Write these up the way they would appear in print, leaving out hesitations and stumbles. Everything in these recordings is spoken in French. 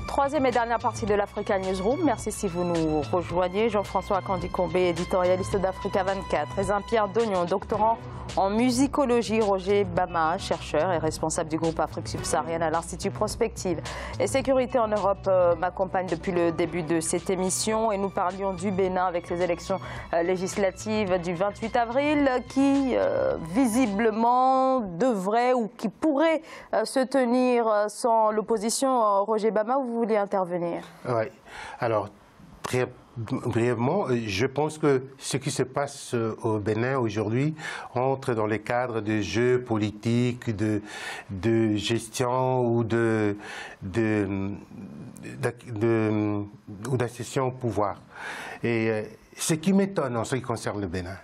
Troisième et dernière partie de l'Africa Newsroom. Merci si vous nous rejoignez. Jean-François Akandikombe, éditorialiste d'Africa 24. Et Jean-Pierre Dognon, doctorant en musicologie. Roger Bama, chercheur et responsable du groupe Afrique subsaharienne à l'Institut Prospective et Sécurité en Europe, m'accompagne depuis le début de cette émission. Et nous parlions du Bénin avec les élections législatives du 28 avril qui visiblement devraient ou qui pourraient se tenir sans l'opposition. Roger Bama, vous voulez intervenir? Oui. Alors, très brièvement, je pense que ce qui se passe au Bénin aujourd'hui entre dans les cadres de jeux politiques, de gestion ou d'accession au pouvoir. Et ce qui m'étonne en ce qui concerne le Bénin,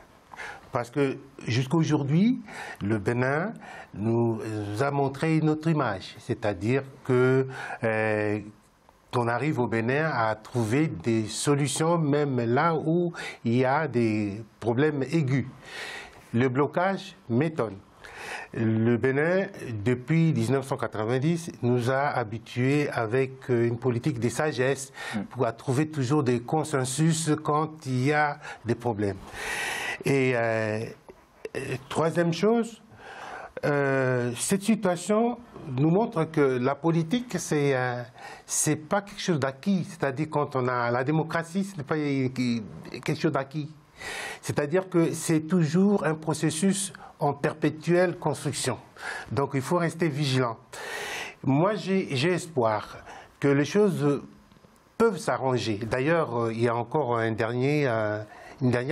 parce que jusqu'à aujourd'hui, le Bénin nous a montré une autre image, c'est-à-dire que on arrive au Bénin à trouver des solutions même là où il y a des problèmes aigus. Le blocage m'étonne. Le Bénin, depuis 1990, nous a habitués avec une politique de sagesse pour trouver toujours des consensus quand il y a des problèmes. Et troisième chose, cette situation nous montre que la politique, c'est pas quelque chose d'acquis. C'est-à-dire quand on a la démocratie, ce n'est pas quelque chose d'acquis. C'est-à-dire que c'est toujours un processus en perpétuelle construction. Donc il faut rester vigilant. Moi, j'ai espoir que les choses peuvent s'arranger. D'ailleurs, il y a encore une dernière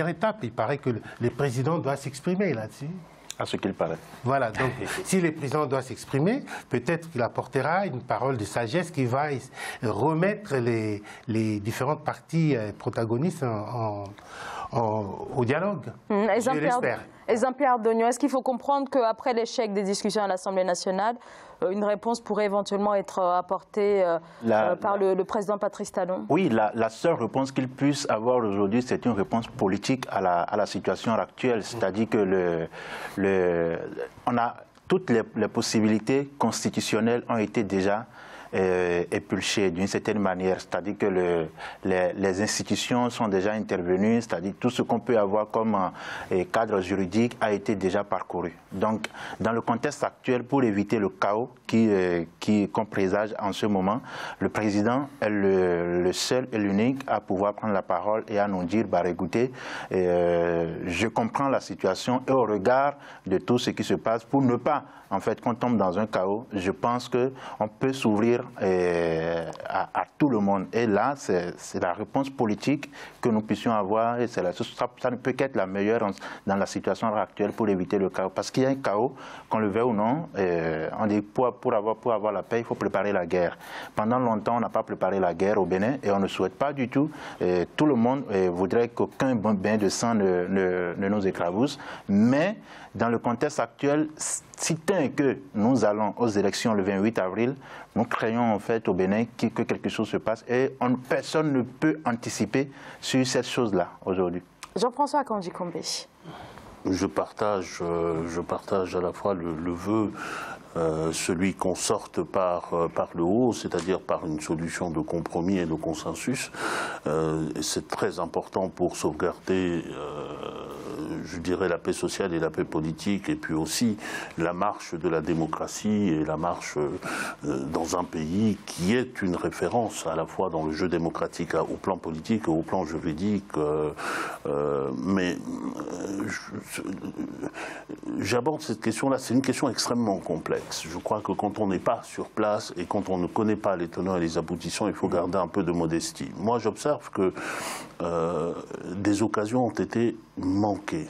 étape. Il paraît que le président doit s'exprimer là-dessus. À ce qu'il paraît. Voilà, donc si le président doit s'exprimer, peut-être qu'il apportera une parole de sagesse qui va remettre les différentes parties protagonistes au dialogue. Je l'espère. Et Jean-Pierre Dognon, est-ce qu'il faut comprendre qu'après l'échec des discussions à l'Assemblée nationale, une réponse pourrait éventuellement être apportée par le président Patrice Talon? Oui, la seule réponse qu'il puisse avoir aujourd'hui, c'est une réponse politique à la situation actuelle. C'est-à-dire que on a toutes les possibilités constitutionnelles ont été déjà épulchées d'une certaine manière, c'est-à-dire que les institutions sont déjà intervenues, c'est-à-dire tout ce qu'on peut avoir comme cadre juridique a été déjà parcouru. Donc, dans le contexte actuel, pour éviter le chaos qu'on présage en ce moment, le président est le seul et l'unique à pouvoir prendre la parole et à nous dire, bah, écoutez, je comprends la situation et au regard de tout ce qui se passe, pour ne pas, en fait, qu'on tombe dans un chaos, je pense qu'on peut s'ouvrir à tout le monde. Et là, c'est la réponse politique que nous puissions avoir et ça ne peut qu'être la meilleure dans la situation actuelle pour éviter le chaos. Parce qu'il y a un chaos, qu'on le veuille ou non, on dit pour avoir la paix, il faut préparer la guerre. Pendant longtemps, on n'a pas préparé la guerre au Bénin et on ne souhaite pas du tout. Tout le monde voudrait qu'aucun bain de sang ne nous éclabousse. Mais dans le contexte actuel, si tant est que nous allons aux élections le 28 avril, nous craignons en fait au Bénin que quelque chose se passe et personne ne peut anticiper sur cette chose-là aujourd'hui. Jean-François Akandikombe. Je partage à la fois le vœu, celui qu'on sorte par le haut, c'est-à-dire par une solution de compromis et de consensus. C'est très important pour sauvegarder je dirais, la paix sociale et la paix politique, et puis aussi la marche de la démocratie et la marche dans un pays qui est une référence à la fois dans le jeu démocratique au plan politique et au plan juridique. Mais j'aborde cette question-là, c'est une question extrêmement complexe. Je crois que quand on n'est pas sur place et quand on ne connaît pas les tenants et les aboutissants, il faut garder un peu de modestie. Moi, j'observe que des occasions ont été manquées.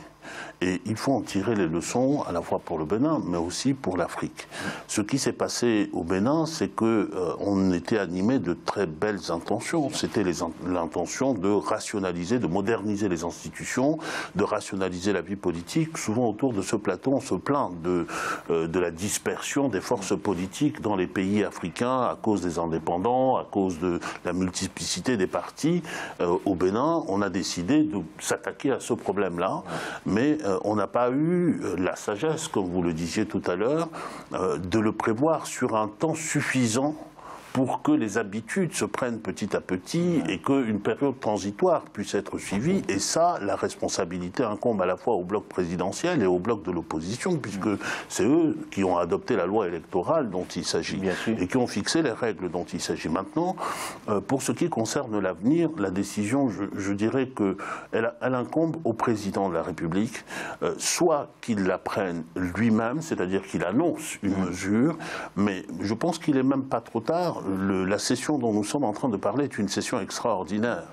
Et il faut en tirer les leçons, à la fois pour le Bénin, mais aussi pour l'Afrique. Ce qui s'est passé au Bénin, c'est qu'on était animé de très belles intentions. C'était l'intention de rationaliser, de moderniser les institutions, de rationaliser la vie politique. Souvent autour de ce plateau, on se plaint de la dispersion des forces politiques dans les pays africains à cause des indépendants, à cause de la multiplicité des partis. Au Bénin, on a décidé de s'attaquer à ce problème-là, mais mais on n'a pas eu la sagesse, comme vous le disiez tout à l'heure, de le prévoir sur un temps suffisant pour que les habitudes se prennent petit à petit et qu'une période transitoire puisse être suivie. Et ça, la responsabilité incombe à la fois au bloc présidentiel et au bloc de l'opposition, puisque c'est eux qui ont adopté la loi électorale dont il s'agit et qui ont fixé les règles dont il s'agit. Maintenant, pour ce qui concerne l'avenir, la décision, je dirais qu'elle incombe au président de la République, soit qu'il la prenne lui-même, c'est-à-dire qu'il annonce une mesure, mais je pense qu'il n'est même pas trop tard. La session dont nous sommes en train de parler est une session extraordinaire.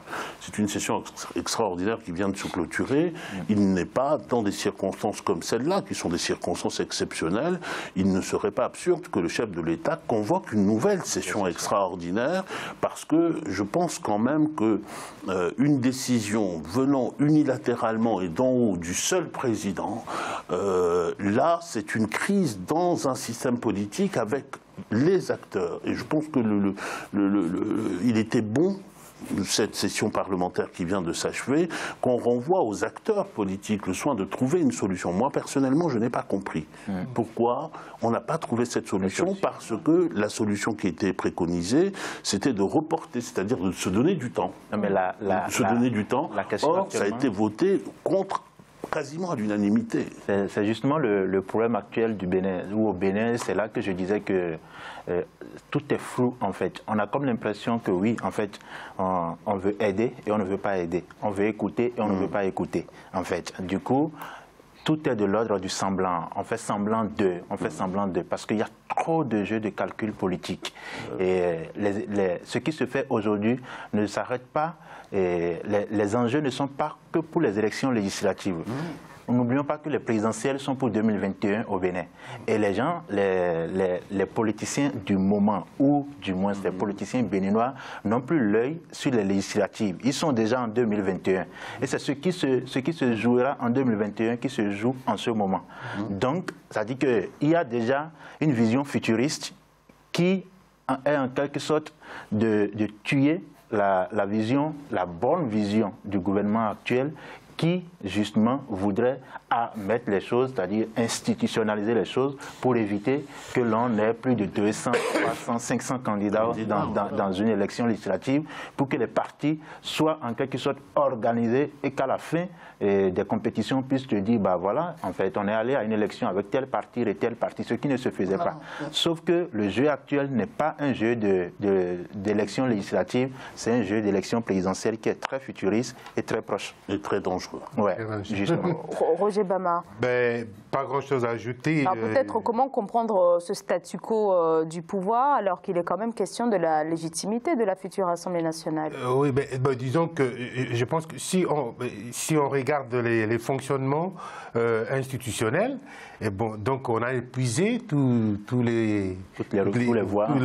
C'est une session extraordinaire qui vient de se clôturer. Il n'est pas, dans des circonstances comme celle-là, qui sont des circonstances exceptionnelles, il ne serait pas absurde que le chef de l'État convoque une nouvelle session extraordinaire, parce que je pense quand même qu'une décision venant unilatéralement et d'en haut du seul président, là, c'est une crise dans un système politique avec les acteurs. Et je pense que il était bon, cette session parlementaire qui vient de s'achever, qu'on renvoie aux acteurs politiques le soin de trouver une solution. Moi, personnellement, je n'ai pas compris pourquoi on n'a pas trouvé cette solution, parce que la solution qui était préconisée, c'était de reporter, c'est-à-dire de se donner du temps. Non, mais donner du temps. Or, ça a été voté contre quasiment à l'unanimité. C'est justement le problème actuel du Bénin, où au Bénin, c'est là que je disais que tout est flou en fait. On a comme l'impression que oui, en fait, on veut aider et on ne veut pas aider. On veut écouter et on ne veut pas écouter, en fait. Du coup, tout est de l'ordre du semblant. On fait semblant d'eux, parce qu'il y a trop de jeux de calcul politique. Et ce qui se fait aujourd'hui ne s'arrête pas. Et les enjeux ne sont pas que pour les élections législatives. N'oublions pas que les présidentielles sont pour 2021 au Bénin. Et les gens, les politiciens du moment, ou du moins les politiciens béninois, n'ont plus l'œil sur les législatives. Ils sont déjà en 2021. Et c'est ce qui se jouera en 2021 qui se joue en ce moment. Donc, ça dit qu'il y a déjà une vision futuriste qui est en quelque sorte de tuer la bonne vision du gouvernement actuel, qui, justement, voudrait mettre les choses, c'est-à-dire institutionnaliser les choses pour éviter que l'on ait plus de 200, 300, 500 candidats dans une élection législative, pour que les partis soient en quelque sorte organisés et qu'à la fin des compétitions puissent te dire, bah voilà, en fait, on est allé à une élection avec tel parti et tel parti, ce qui ne se faisait pas. Sauf que le jeu actuel n'est pas un jeu d'élection législative, c'est un jeu d'élection présidentielle qui est très futuriste et très proche. Et très dangereux. Ouais, justement. Roger Bama. Ben, pas grand-chose à ajouter. Peut-être comment comprendre ce statu quo du pouvoir, alors qu'il est quand même question de la légitimité de la future Assemblée nationale. Oui, disons que je pense que si on regarde les fonctionnements institutionnels, et bon, donc on a épuisé tous les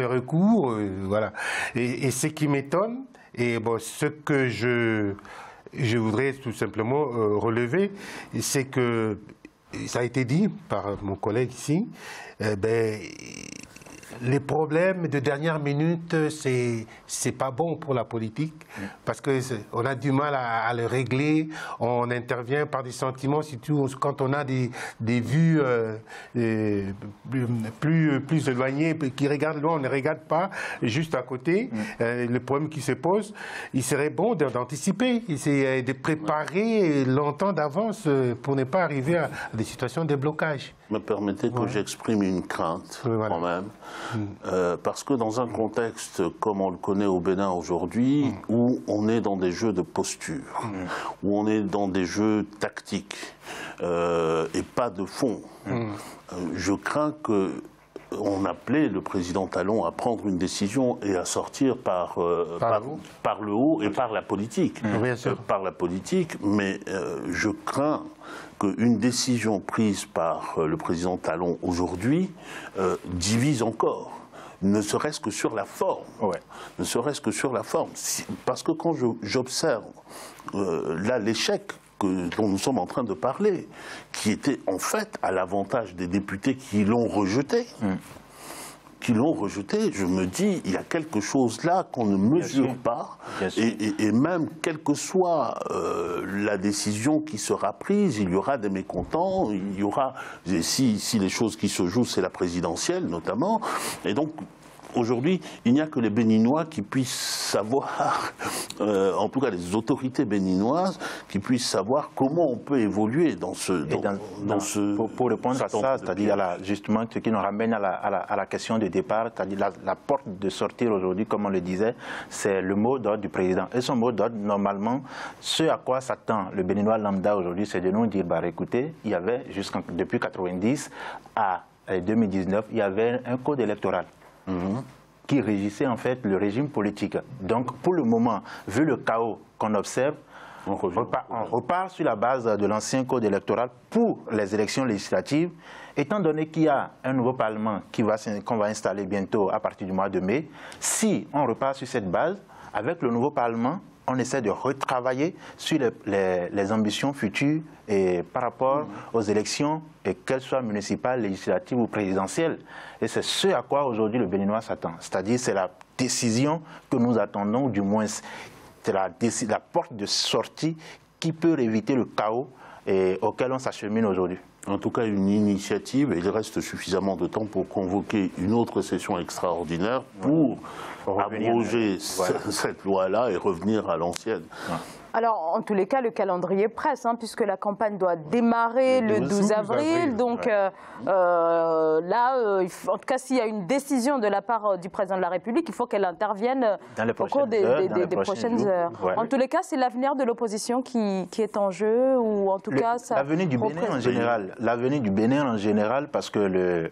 recours, voilà. Et ce qui m'étonne, et bon, ce que je voudrais tout simplement relever, c'est que, ça a été dit par mon collègue ici, les problèmes de dernière minute, c'est pas bon pour la politique, parce qu'on a du mal à le régler, on intervient par des sentiments, surtout quand on a des vues plus éloignées, qui regardent loin, on ne regarde pas juste à côté. Le problème qui se pose, il serait bon d'anticiper, de préparer longtemps d'avance pour ne pas arriver à des situations de blocage. Me permettez que j'exprime une crainte quand même, parce que dans un contexte comme on le connaît au Bénin aujourd'hui, où on est dans des jeux de posture, où on est dans des jeux tactiques et pas de fond, je crains que on appelait le président Talon à prendre une décision et à sortir par le haut et par la politique. Par la politique, mais je crains qu'une décision prise par le président Talon aujourd'hui divise encore, ne serait-ce que sur la forme. Ne serait-ce que sur la forme. Parce que quand j'observe là l'échec dont nous sommes en train de parler, qui était en fait à l'avantage des députés qui l'ont rejeté, qui l'ont rejeté. Je me dis, il y a quelque chose là qu'on ne mesure pas. Et même, quelle que soit la décision qui sera prise, il y aura des mécontents, il y aura, si les choses qui se jouent, c'est la présidentielle notamment. Et donc, aujourd'hui, il n'y a que les Béninois qui puissent savoir, en tout cas les autorités béninoises, qui puissent savoir comment on peut évoluer dans ce... Pour répondre à ça, c'est-à-dire justement ce qui nous ramène à la question de départ, c'est-à-dire la porte de sortir aujourd'hui, comme on le disait, c'est le mot d'ordre du président. Et son mot d'ordre, normalement, ce à quoi s'attend le Béninois lambda aujourd'hui, c'est de nous dire, bah, écoutez, il y avait, depuis 1990 à 2019, il y avait un code électoral. Qui régissait en fait le régime politique. Donc pour le moment, vu le chaos qu'on observe, on repart sur la base de l'ancien code électoral pour les élections législatives, étant donné qu'il y a un nouveau parlement qu'on va installer bientôt à partir du mois de mai. Si on repart sur cette base, avec le nouveau parlement, on essaie de retravailler sur les ambitions futures et par rapport aux élections, et qu'elles soient municipales, législatives ou présidentielles. Et c'est ce à quoi aujourd'hui le Béninois s'attend. C'est-à-dire c'est la décision que nous attendons, ou du moins c'est la porte de sortie qui peut éviter le chaos auquel on s'achemine aujourd'hui. En tout cas, une initiative, et il reste suffisamment de temps pour convoquer une autre session extraordinaire pour abroger cette loi-là et revenir à l'ancienne. Alors, en tous les cas, le calendrier presse, puisque la campagne doit démarrer le 12 avril. Donc là, en tout cas, s'il y a une décision de la part du président de la République, il faut qu'elle intervienne au cours des prochaines heures. Ouais. En tous les cas, c'est l'avenir de l'opposition qui est en jeu, ou en tout cas... L'avenir du Bénin en général. L'avenir du Bénin en général, parce que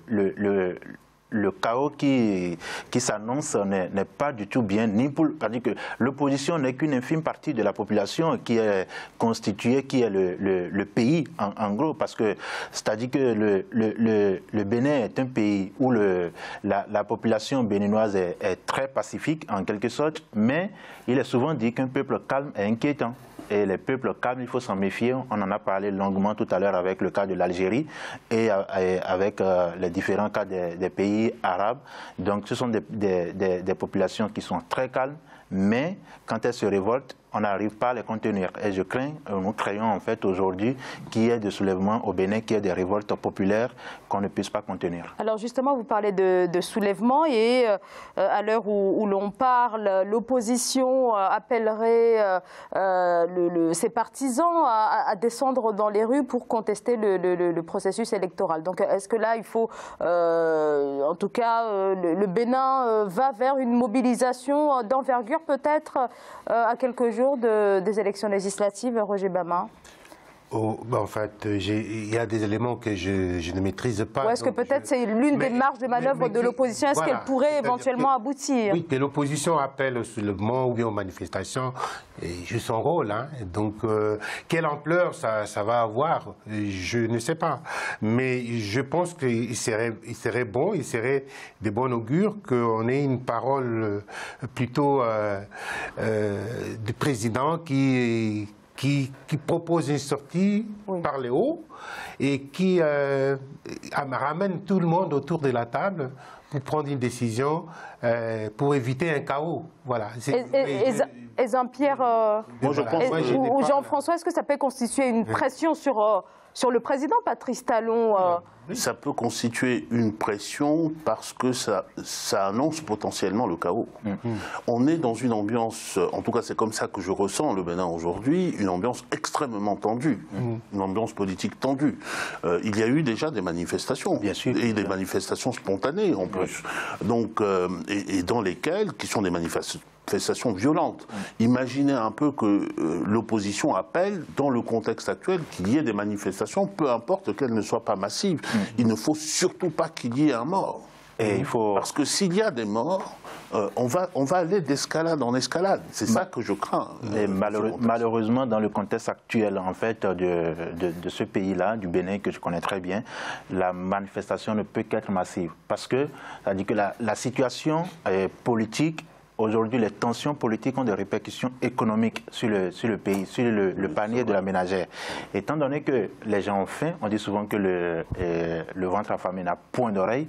le chaos qui s'annonce n'est pas du tout bien, c'est-à-dire que l'opposition n'est qu'une infime partie de la population qui est constituée, qui est le pays, en gros, parce que c'est-à-dire que le Bénin est un pays où la population béninoise est très pacifique, en quelque sorte, mais il est souvent dit qu'un peuple calme est inquiétant. Et les peuples calmes, il faut s'en méfier. On en a parlé longuement tout à l'heure avec le cas de l'Algérie et avec les différents cas des pays arabes. Donc ce sont des populations qui sont très calmes, mais quand elles se révoltent, on n'arrive pas à les contenir. Et nous craignons en fait aujourd'hui qu'il y ait des soulèvements au Bénin, qu'il y ait des révoltes populaires qu'on ne puisse pas contenir. Alors justement, vous parlez de soulèvements et à l'heure où l'on parle, l'opposition appellerait ses partisans à descendre dans les rues pour contester le processus électoral. Donc est-ce que là, il faut, en tout cas, le Bénin va vers une mobilisation d'envergure peut-être à quelques jours des élections législatives, Roger Bama? En fait, il y a des éléments que je ne maîtrise pas. Ou est-ce que peut-être c'est l'une des marges de manœuvre de l'opposition? Est-ce qu'elle pourrait éventuellement aboutir? Oui, que l'opposition appelle au soulèvement ou bien aux manifestations, et joue son rôle. Donc, quelle ampleur ça va avoir, je ne sais pas. Mais je pense qu'il serait bon, il serait de bon augure qu'on ait une parole plutôt du président qui propose une sortie par le haut et qui ramène tout le monde autour de la table pour prendre une décision pour éviter un chaos. Voilà. Et Jean-Pierre ou Jean-François, est-ce que ça peut constituer une pression sur le président Patrice Talon? Ça peut constituer une pression parce que ça annonce potentiellement le chaos. On est dans une ambiance, en tout cas c'est comme ça que je ressens le Bénin aujourd'hui, une ambiance extrêmement tendue, une ambiance politique tendue. Il y a eu déjà des manifestations, bien sûr, et des manifestations spontanées en plus, donc, et dans lesquelles, qui sont des manifestations violentes. Imaginez un peu que l'opposition appelle, dans le contexte actuel, qu'il y ait des manifestations, peu importe qu'elles ne soient pas massives. Il ne faut surtout pas qu'il y ait un mort. Parce que s'il y a des morts, on va aller d'escalade en escalade. C'est ça que je crains. Et malheureusement, dans le contexte actuel en fait, de ce pays-là, du Bénin, que je connais très bien, la manifestation ne peut qu'être massive. Parce que, c'est-à-dire que la situation politique aujourd'hui, les tensions politiques ont des répercussions économiques sur le pays, sur le panier de la ménagère. Étant donné que les gens ont faim, on dit souvent que le ventre affamé n'a point d'oreille,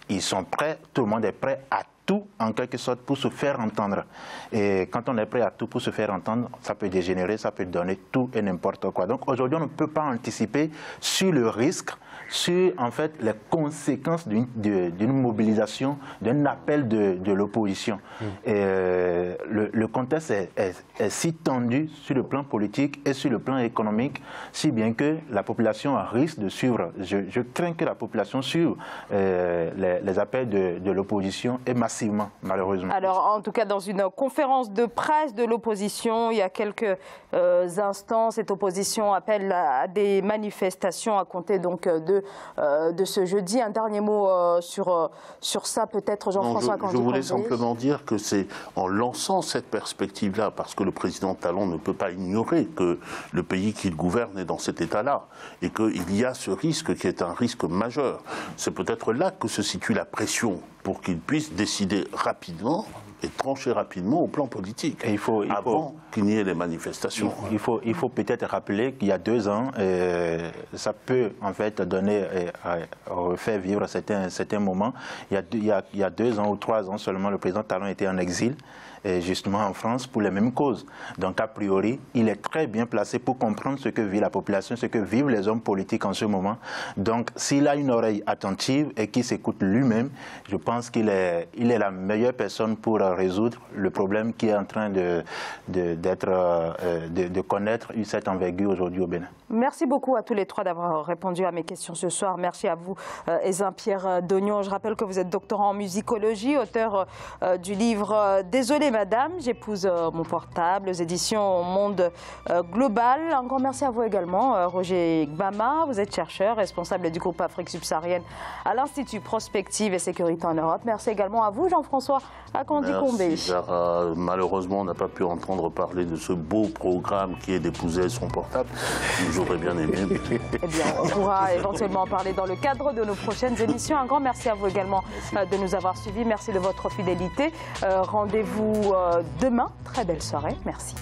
ils sont prêts, tout le monde est prêt à tout, en quelque sorte, pour se faire entendre. Et quand on est prêt à tout pour se faire entendre, ça peut dégénérer, ça peut donner tout et n'importe quoi. Donc aujourd'hui, on ne peut pas anticiper sur le risque, sur en fait les conséquences d'une mobilisation, d'un appel de l'opposition. Le contexte est si tendu sur le plan politique et sur le plan économique, si bien que la population risque de suivre. Je crains que la population suive les appels de l'opposition et massivement, malheureusement. Alors, en tout cas, dans une conférence de presse de l'opposition, il y a quelques instants, cette opposition appelle à des manifestations à compter donc de ce jeudi. Un dernier mot sur ça, peut-être, Jean-François Kandji-Kambé. Je voulais simplement dire que c'est en lançant cette perspective-là, parce que le président Talon ne peut pas ignorer que le pays qu'il gouverne est dans cet état-là, et qu'il y a ce risque qui est un risque majeur. C'est peut-être là que se situe la pression pour qu'il puisse décider rapidement et trancher rapidement au plan politique, et avant qu'il n'y ait les manifestations. Il faut peut-être rappeler qu'il y a 2 ans, ça peut en fait donner, faire vivre certains moments. Il y a 2 ans ou 3 ans seulement, le président Talon était en exil, justement en France, pour les mêmes causes. Donc a priori, il est très bien placé pour comprendre ce que vit la population, ce que vivent les hommes politiques en ce moment. Donc s'il a une oreille attentive et qu'il s'écoute lui-même, je pense qu'il est la meilleure personne pour résoudre le problème qui est en train de connaître cette envergure aujourd'hui au Bénin. Merci beaucoup à tous les 3 d'avoir répondu à mes questions ce soir. Merci à vous, Ezain-Pierre Dognon. Je rappelle que vous êtes doctorant en musicologie, auteur du livre « Désolé madame, j'épouse mon portable » aux éditions Monde Global. Un grand merci à vous également, Roger Gbama. Vous êtes chercheur, responsable du groupe Afrique subsaharienne à l'Institut Prospective et Sécurité en Europe. Merci également à vous, Jean-François Kandji-Kambé. Merci, Zara. Malheureusement, on n'a pas pu entendre parler de ce beau programme qui est d'épouser son portable. J'aurais bien aimé. Eh bien, on pourra éventuellement en parler dans le cadre de nos prochaines émissions. Un grand merci à vous également de nous avoir suivis. Merci de votre fidélité. Rendez-vous demain. Très belle soirée. Merci.